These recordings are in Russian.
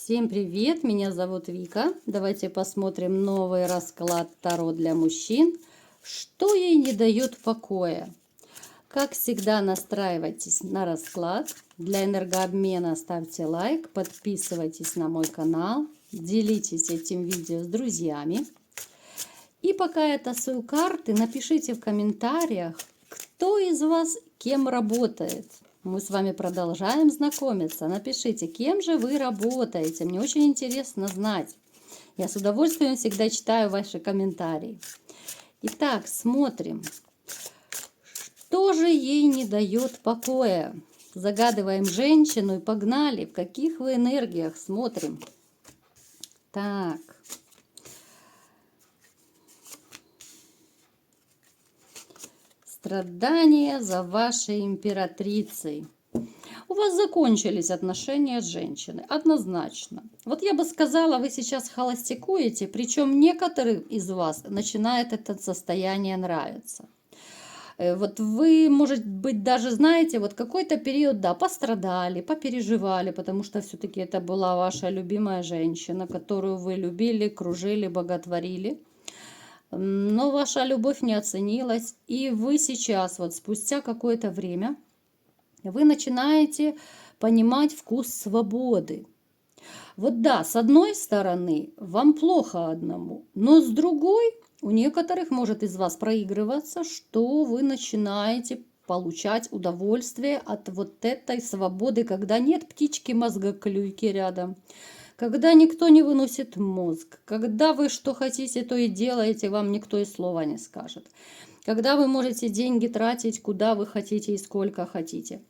Всем привет, меня зовут Вика. Давайте посмотрим новый расклад Таро для мужчин. Что ей не дает покоя? Как всегда, настраивайтесь на расклад. Для энергообмена ставьте лайк, подписывайтесь на мой канал, делитесь этим видео с друзьями. И пока я тасую карты, напишите в комментариях, кто из вас кем работает. Мы с вами продолжаем знакомиться. Напишите, кем же вы работаете. Мне очень интересно знать. Я с удовольствием всегда читаю ваши комментарии. Итак, смотрим. Что же ей не дает покоя? Загадываем женщину и погнали. В каких вы энергиях смотрим? Так. Страдания за вашей императрицей. У вас закончились отношения с женщиной, однозначно. Вот я бы сказала, вы сейчас холостякуете, причем некоторым из вас начинает это состояние нравиться. Вот вы, может быть, даже знаете, вот какой-то период, да, пострадали, попереживали, потому что все-таки это была ваша любимая женщина, которую вы любили, кружили, боготворили. Но ваша любовь не оценилась, и вы сейчас, вот спустя какое-то время, вы начинаете понимать вкус свободы. Вот да, с одной стороны, вам плохо одному, но с другой, у некоторых может из вас проигрываться, что вы начинаете получать удовольствие от вот этой свободы, когда нет птички мозгоклюйки рядом. Когда никто не выносит мозг, когда вы что хотите, то и делаете, вам никто и слова не скажет. Когда вы можете деньги тратить, куда вы хотите и сколько хотите.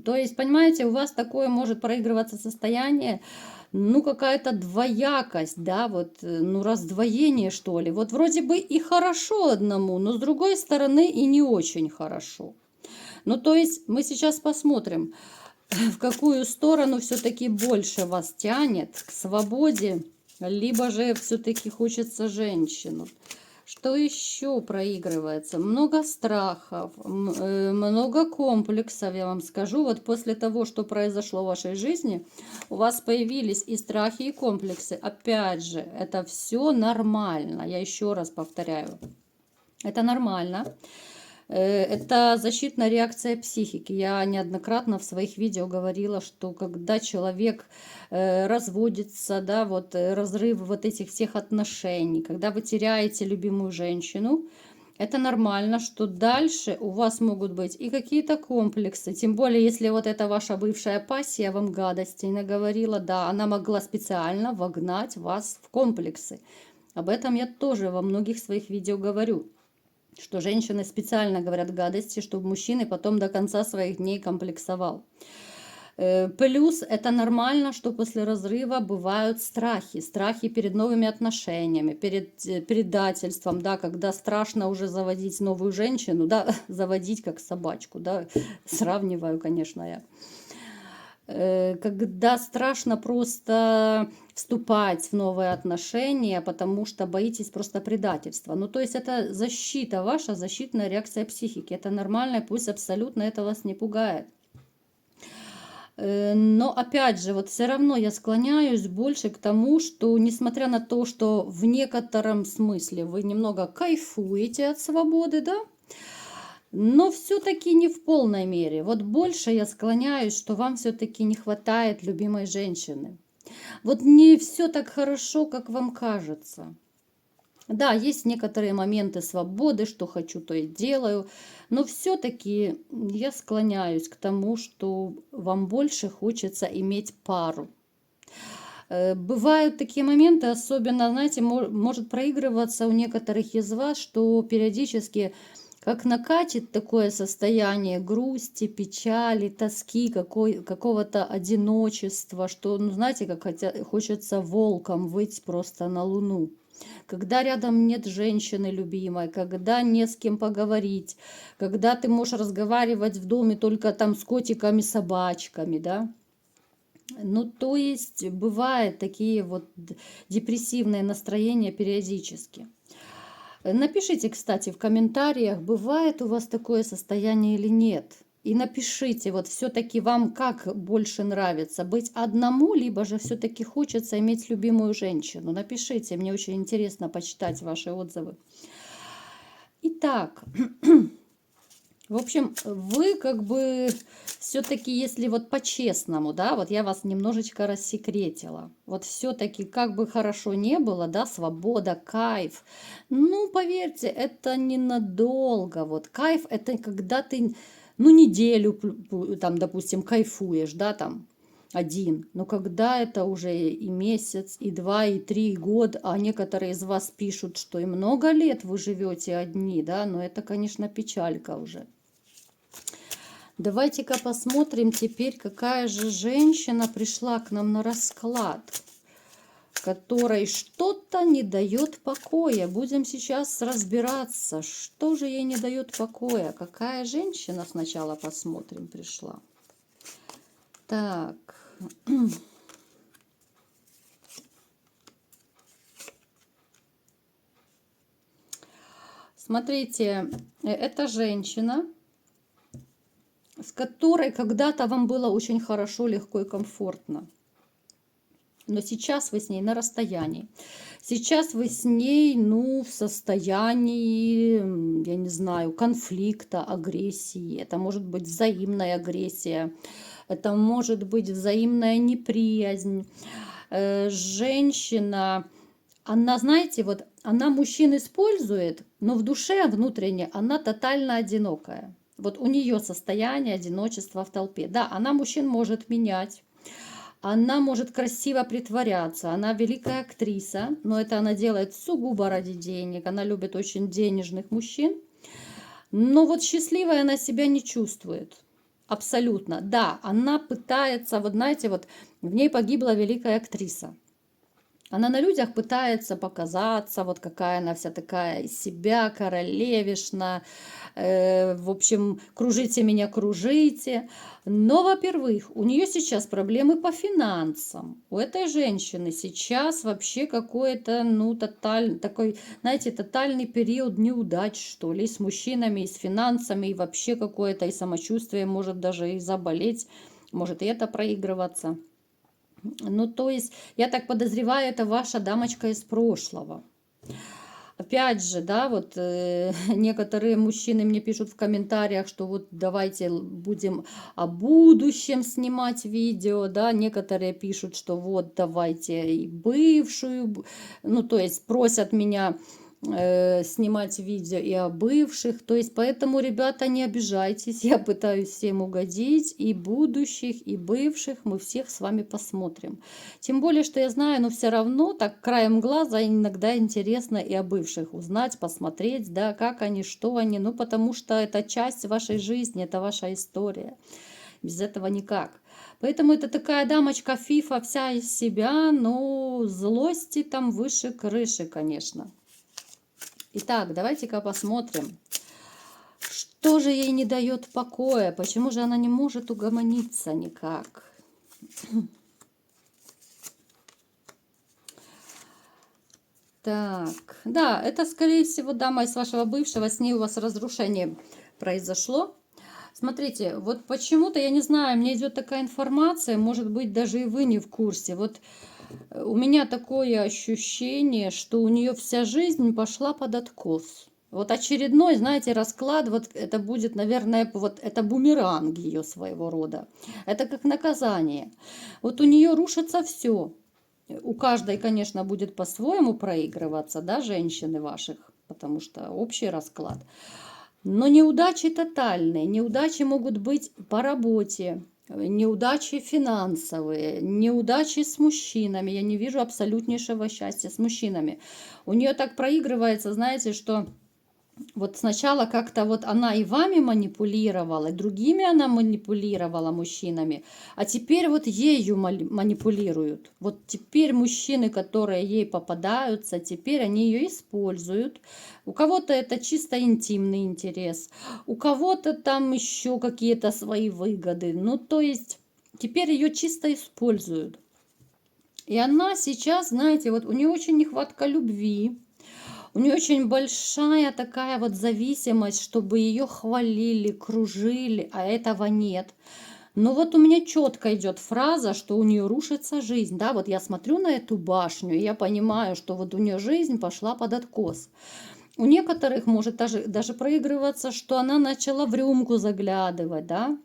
То есть, понимаете, у вас такое может проигрываться состояние, ну, какая-то двоякость, да, вот, ну, раздвоение, что ли. Вот вроде бы и хорошо одному, но с другой стороны и не очень хорошо. Ну, то есть, мы сейчас посмотрим, в какую сторону все-таки больше вас тянет, к свободе, либо же все-таки хочется женщину. Что еще проигрывается? Много страхов, много комплексов, я вам скажу. Вот после того, что произошло в вашей жизни, у вас появились и страхи, и комплексы. Опять же, это все нормально. Я еще раз повторяю. Это нормально. Это защитная реакция психики. Я неоднократно в своих видео говорила, что когда человек разводится, да, вот разрыв вот этих всех отношений, когда вы теряете любимую женщину, это нормально, что дальше у вас могут быть и какие-то комплексы. Тем более, если вот эта ваша бывшая пассия вам гадостей наговорила, да, она могла специально вогнать вас в комплексы. Об этом я тоже во многих своих видео говорю. Что женщины специально говорят гадости, чтобы мужчины потом до конца своих дней комплексовал. Плюс это нормально, что после разрыва бывают страхи. Страхи перед новыми отношениями, перед предательством, да, когда страшно уже заводить новую женщину, да, заводить как собачку, да, сравниваю, конечно, я. Когда страшно просто вступать в новые отношения, потому что боитесь просто предательства. Ну, то есть это защита ваша, защитная реакция психики. Это нормально, пусть абсолютно это вас не пугает. Но опять же, вот все равно я склоняюсь больше к тому, что несмотря на то, что в некотором смысле вы немного кайфуете от свободы, да, но все-таки не в полной мере. Вот больше я склоняюсь, что вам все-таки не хватает любимой женщины. Вот не все так хорошо, как вам кажется. Да, есть некоторые моменты свободы, что хочу, то и делаю. Но все-таки я склоняюсь к тому, что вам больше хочется иметь пару. Бывают такие моменты, особенно, знаете, может проигрываться у некоторых из вас, что периодически как накатит такое состояние грусти, печали, тоски, какого-то одиночества, что, ну, знаете, как хочется волком выйти просто на луну. Когда рядом нет женщины любимой, когда не с кем поговорить, когда ты можешь разговаривать в доме только там с котиками, собачками, да. Ну, то есть бывают такие вот депрессивные настроения периодически. Напишите, кстати, в комментариях, бывает у вас такое состояние или нет. И напишите, вот все-таки вам как больше нравится, быть одному, либо же все-таки хочется иметь любимую женщину. Напишите, мне очень интересно почитать ваши отзывы. Итак, в общем, вы как бы все-таки, если вот по-честному, да, вот я вас немножечко рассекретила, вот все-таки как бы хорошо не было, да, свобода, кайф, ну, поверьте, это ненадолго, вот кайф это когда ты, ну, неделю, там, допустим, кайфуешь, да, там, один, но когда это уже и месяц, и два, и три, и год, а некоторые из вас пишут, что и много лет вы живете одни, да, но это, конечно, печалька уже. Давайте-ка посмотрим теперь, какая же женщина пришла к нам на расклад, которой что-то не дает покоя. Будем сейчас разбираться, что же ей не дает покоя. Какая женщина, сначала посмотрим, пришла. Так. Смотрите, эта женщина, с которой когда-то вам было очень хорошо, легко и комфортно. Но сейчас вы с ней на расстоянии. Сейчас вы с ней, ну, в состоянии, я не знаю, конфликта, агрессии. Это может быть взаимная агрессия. Это может быть взаимная неприязнь. Женщина, она, знаете, вот она мужчин использует, но в душе внутренне она тотально одинокая. Вот у нее состояние одиночества в толпе. Да, она мужчин может менять. Она может красиво притворяться, она великая актриса, но это она делает сугубо ради денег, она любит очень денежных мужчин, но вот счастливой она себя не чувствует, абсолютно. Да, она пытается, вот знаете, вот в ней погибла великая актриса. Она на людях пытается показаться, вот какая она вся такая из себя, королевишна, в общем, кружите меня, кружите. Но, во-первых, у нее сейчас проблемы по финансам. У этой женщины сейчас вообще какой-то, ну, такой, знаете, тотальный период неудач, что ли, с мужчинами, и с финансами, и вообще какое-то и самочувствие может даже и заболеть, может и это проигрываться. Ну, то есть, я так подозреваю, это ваша дамочка из прошлого. Опять же, да, вот некоторые мужчины мне пишут в комментариях, что вот давайте будем о будущем снимать видео, да, некоторые пишут, что вот давайте и бывшую, ну, то есть просят меня снимать видео и о бывших. То есть, поэтому, ребята, не обижайтесь. Я пытаюсь всем угодить. И будущих, и бывших. Мы всех с вами посмотрим. Тем более, что я знаю, но все равно так краем глаза иногда интересно и о бывших узнать, посмотреть, да, как они, что они. Ну, потому что это часть вашей жизни, это ваша история. Без этого никак. Поэтому это такая дамочка фифа вся из себя, но злости там выше крыши, конечно. Итак, давайте-ка посмотрим, что же ей не дает покоя, почему же она не может угомониться никак. Так, да, это, скорее всего, дама из вашего бывшего, с ней у вас разрушение произошло. Смотрите, вот почему-то, я не знаю, мне идет такая информация, может быть, даже и вы не в курсе. Вот у меня такое ощущение, что у нее вся жизнь пошла под откос. Вот очередной, знаете, расклад, вот это будет, наверное, вот это бумеранг ее своего рода. Это как наказание. Вот у нее рушится все. У каждой, конечно, будет по-своему проигрываться, да, женщины ваших, потому что общий расклад. Но неудачи тотальные. Неудачи могут быть по работе, неудачи финансовые, неудачи с мужчинами. Я не вижу абсолютнейшего счастья с мужчинами. У нее так проигрывается, знаете, что вот сначала как-то вот она и вами манипулировала, и другими она манипулировала мужчинами, а теперь вот ею манипулируют. Вот теперь мужчины, которые ей попадаются, теперь они ее используют. У кого-то это чисто интимный интерес, у кого-то там еще какие-то свои выгоды. Ну, то есть теперь ее чисто используют. И она сейчас, знаете, вот у нее очень нехватка любви. У нее очень большая такая вот зависимость, чтобы ее хвалили, кружили, а этого нет. Но вот у меня четко идет фраза, что у нее рушится жизнь. Да, вот я смотрю на эту башню, и я понимаю, что вот у нее жизнь пошла под откос. У некоторых может даже проигрываться, что она начала в рюмку заглядывать, да.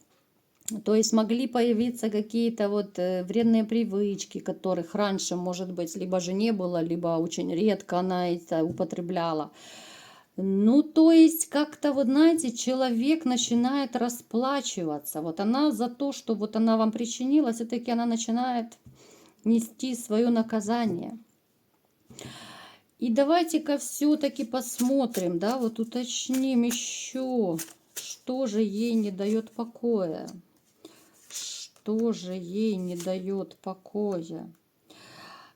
То есть могли появиться какие-то вот вредные привычки, которых раньше, может быть, либо же не было, либо очень редко она это употребляла. Ну, то есть как-то, вот знаете, человек начинает расплачиваться. Вот она за то, что вот она вам причинила, все-таки она начинает нести свое наказание. И давайте-ка все-таки посмотрим, да, вот уточним еще, что же ей не дает покоя. Что же ей не дает покоя?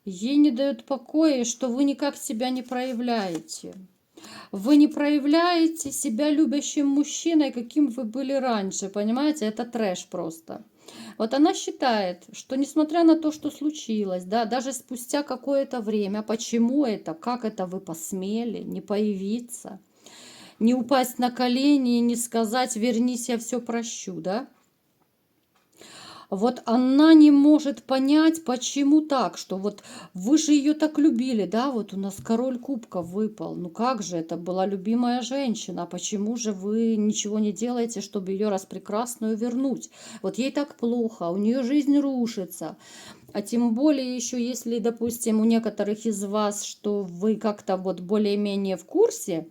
Ей не дает покоя, что вы никак себя не проявляете. Вы не проявляете себя любящим мужчиной, каким вы были раньше, понимаете? Это трэш просто. Вот она считает, что несмотря на то, что случилось, да, даже спустя какое-то время, почему это, как это вы посмели не появиться, не упасть на колени и не сказать «вернись, я все прощу», да? Вот она не может понять, почему так, что вот вы же ее так любили, да, вот у нас король кубков выпал. Ну как же, это была любимая женщина, а почему же вы ничего не делаете, чтобы ее распрекрасную вернуть? Вот ей так плохо, у нее жизнь рушится. А тем более еще, если, допустим, у некоторых из вас, что вы как-то вот более-менее в курсе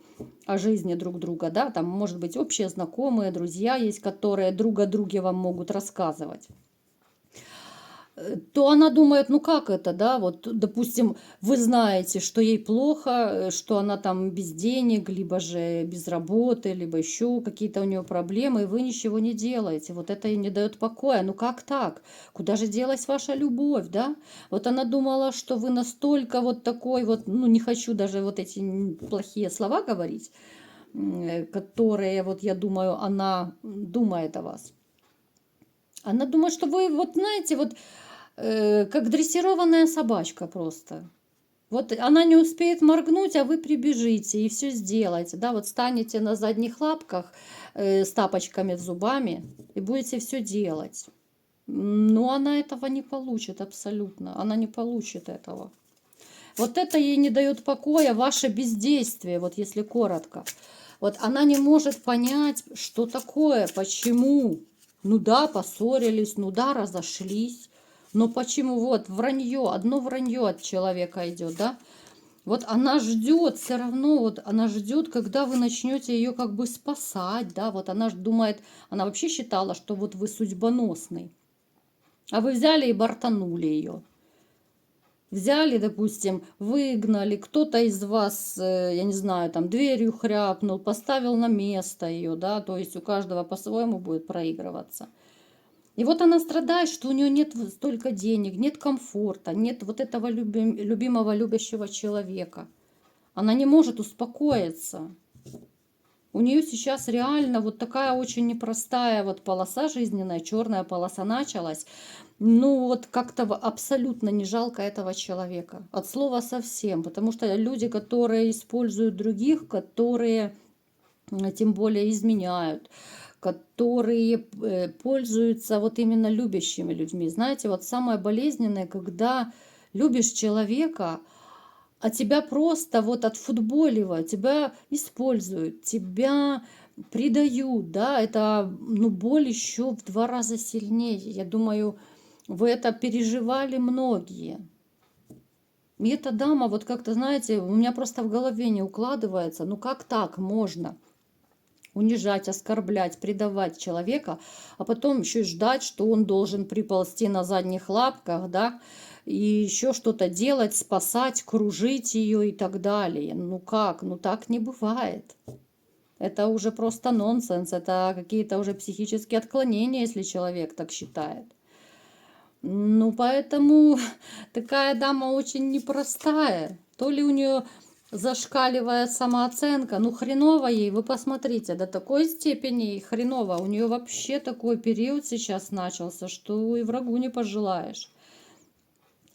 о жизни друг друга, да, там, может быть, общие знакомые, друзья есть, которые друг о друге вам могут рассказывать, то она думает, ну как это, да, вот, допустим, вы знаете, что ей плохо, что она там без денег, либо же без работы, либо еще какие-то у нее проблемы, и вы ничего не делаете. Вот это ей не дает покоя. Ну как так? Куда же делась ваша любовь, да? Вот она думала, что вы настолько вот такой вот, ну не хочу даже вот эти плохие слова говорить, которые, вот я думаю, она думает о вас. Она думает, что вы, вот знаете, вот как дрессированная собачка просто. Вот она не успеет моргнуть, а вы прибежите и все сделаете. Да, вот станете на задних лапках с тапочками в зубами и будете все делать. Но она этого не получит абсолютно. Она не получит этого. Вот это ей не дает покоя, ваше бездействие, вот если коротко. Вот она не может понять, что такое, почему. Ну да, поссорились, ну да, разошлись. Но почему? Вот вранье, одно вранье от человека идет, да? Вот она ждет, все равно, вот она ждет, когда вы начнете ее как бы спасать, да? Вот она думает, она вообще считала, что вот вы судьбоносный. А вы взяли и бортанули ее. Взяли, допустим, выгнали, кто-то из вас, я не знаю, там дверью хряпнул, поставил на место ее, да, то есть у каждого по-своему будет проигрываться. И вот она страдает, что у нее нет столько денег, нет комфорта, нет вот этого любимого, любящего человека. Она не может успокоиться. У нее сейчас реально вот такая очень непростая вот полоса жизненная, черная полоса началась. Ну вот как-то абсолютно не жалко этого человека. От слова совсем. Потому что люди, которые используют других, которые тем более изменяют, которые пользуются вот именно любящими людьми. Знаете, вот самое болезненное, когда любишь человека, а тебя просто вот отфутболивают, тебя используют, тебя предают, да, это, ну, боль еще в 2 раза сильнее. Я думаю, вы это переживали многие. И эта дама, вот как-то, знаете, у меня просто в голове не укладывается, ну как так можно унижать, оскорблять, предавать человека, а потом еще и ждать, что он должен приползти на задних лапках, да, и еще что-то делать, спасать, кружить ее и так далее. Ну как? Ну так не бывает. Это уже просто нонсенс, это какие-то уже психические отклонения, если человек так считает. Ну, поэтому такая дама очень непростая. То ли у нее зашкаливает самооценка, ну хреново ей, вы посмотрите, до такой степени хреново. У нее вообще такой период сейчас начался, что и врагу не пожелаешь.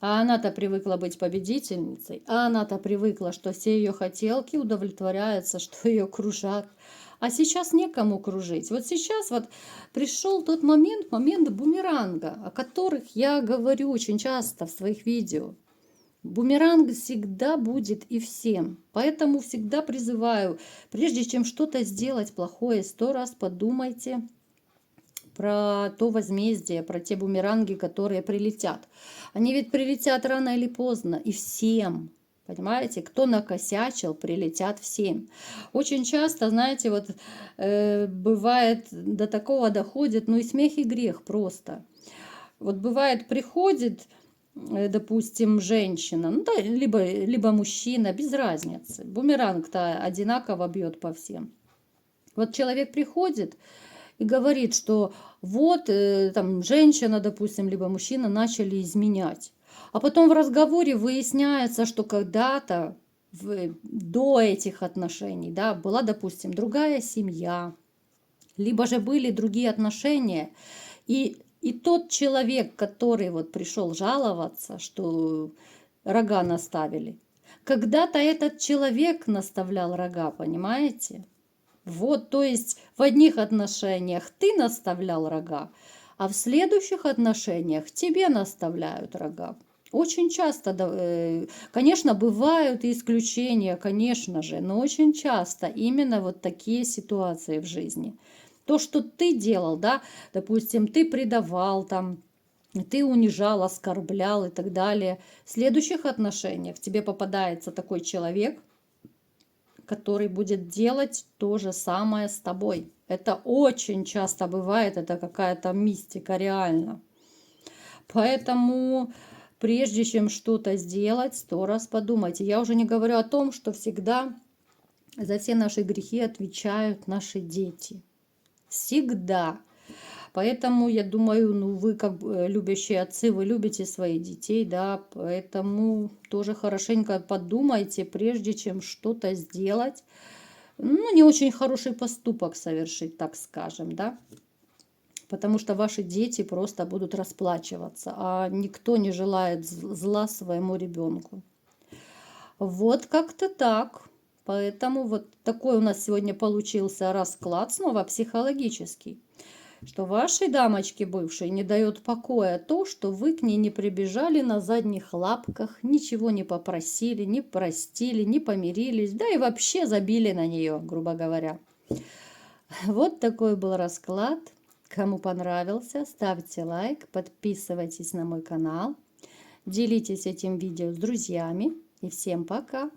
А она-то привыкла быть победительницей, а она-то привыкла, что все ее хотелки удовлетворяются, что ее кружат. А сейчас некому кружить. Вот сейчас вот пришел тот момент, момент бумеранга, о которых я говорю очень часто в своих видео. Бумеранг всегда будет и всем. Поэтому всегда призываю, прежде чем что-то сделать плохое, 100 раз подумайте про то возмездие, про те бумеранги, которые прилетят. Они ведь прилетят рано или поздно, и всем. Понимаете, кто накосячил, прилетят всем. Очень часто, знаете, вот бывает, до такого доходит, ну и смех, и грех просто. Вот бывает, приходит, допустим, женщина, ну да, либо мужчина, без разницы. Бумеранг-то одинаково бьет по всем. Вот человек приходит и говорит, что вот там женщина, допустим, либо мужчина начали изменять. А потом в разговоре выясняется, что когда-то до этих отношений, да, была, допустим, другая семья, либо же были другие отношения, и тот человек, который вот пришел жаловаться, что рога наставили, когда-то этот человек наставлял рога, понимаете? Вот, то есть в одних отношениях ты наставлял рога, а в следующих отношениях тебе наставляют рога. Очень часто, конечно, бывают и исключения, конечно же, но очень часто именно вот такие ситуации в жизни. То, что ты делал, да, допустим, ты предавал там, ты унижал, оскорблял и так далее. В следующих отношениях тебе попадается такой человек, который будет делать то же самое с тобой. Это очень часто бывает, это какая-то мистика, реально. Поэтому прежде чем что-то сделать, 100 раз подумайте. Я уже не говорю о том, что всегда за все наши грехи отвечают наши дети. Всегда. Поэтому я думаю, ну вы как любящие отцы, вы любите своих детей, да, поэтому тоже хорошенько подумайте, прежде чем что-то сделать. Ну, не очень хороший поступок совершить, так скажем, да. Потому что ваши дети просто будут расплачиваться, а никто не желает зла своему ребенку. Вот как-то так. Поэтому вот такой у нас сегодня получился расклад, снова психологический. Что вашей дамочке бывшей не дает покоя то, что вы к ней не прибежали на задних лапках, ничего не попросили, не простили, не помирились, да и вообще забили на нее, грубо говоря. Вот такой был расклад. Кому понравился, ставьте лайк, подписывайтесь на мой канал, делитесь этим видео с друзьями и всем пока!